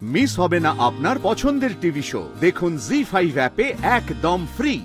Miss হবে না আপনার পছন্দের টিভি শো। দেখুন জি5 অ্যাপে একদম ফ্রি।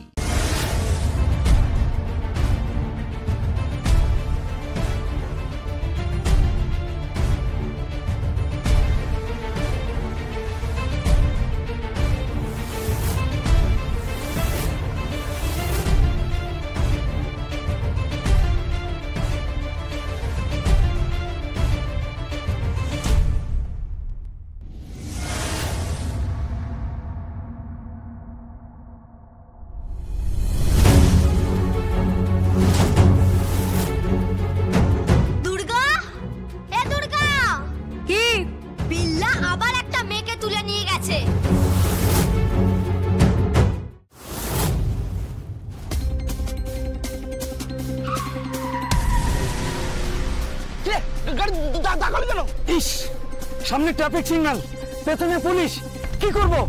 সামনে ট্রাফিক সিগন্যাল, পেছনে পুলিশ, কি করবো?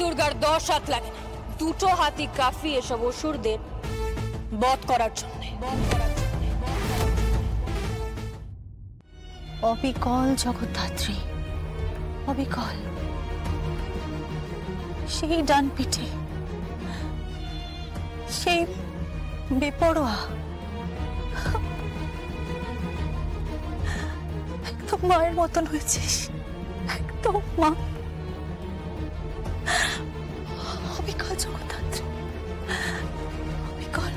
দুর্গার 10 হাত লাগে না, দুটো হাতই কাফি এসব অসুরদের বধ করার জন্য। অবিকল জগদ্ধাত্রী, অবিকল সেই ডান পিঠে, সেই বেপরোয়া, একদম মায়ের মতন হয়েছিস, একদম মা। অবিকল জগদ্ধাত্রী, অবিকল।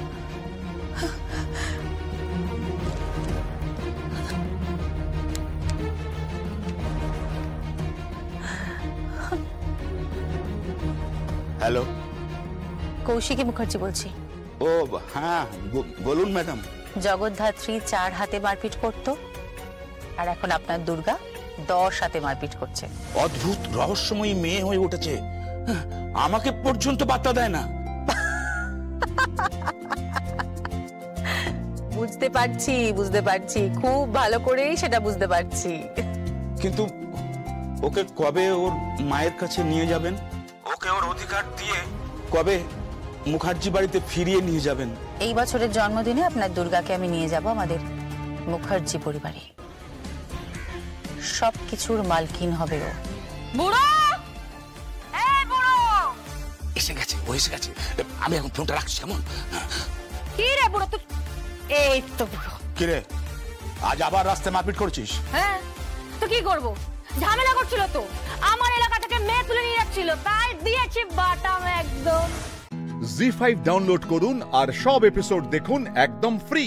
হ্যালো, কৌশিকী মুখার্জি বলছি। ও হ্যাঁ, বলুন ম্যাডাম। জগদ্ধাত্রী 4 হাতে মারপিট করতো, আর এখন আপনার দুর্গা 10 হাতে মারপিট করছে। অদ্ভুত রহস্যময়ী মেয়ে হয়ে উঠেছে, আমাকে পর্যন্ত বার্তা দেয় না। বুঝতে পারছি, খুব ভালো করেই সেটা বুঝতে পারছি। কিন্তু ওকে কবে ওর মায়ের কাছে নিয়ে যাবেন? ওকে ওর অধিকার দিয়ে কবে মুখার্জি বাড়িতে ফিরিয়ে নিয়ে যাবেন? এই বছরের জন্মদিনে আপনার দুর্গাকে আমি নিয়ে যাব আমাদের মুখার্জি পরিবারে। সবকিছুর মালকিন হবে ও। বুড়ো, এই বুড়ো, এসে গেছে। আমি এখন ফোনটা রাখছি, কেমন? কি রে বুড়ো তুই? এই তো বুড়ো। কি রে, আজ আবার রাস্তায় মারপিট করছিস? হ্যাঁ, তো কি করব? ঝামেলা করছিল তো, আমার এলাকা থেকে মেয়ে তুলে নিয়ে যাচ্ছিল, তাই দিয়েছি বাটাম একদম। জি5 ডাউনলোড করুন আর সব এপিসোড দেখুন একদম ফ্রি।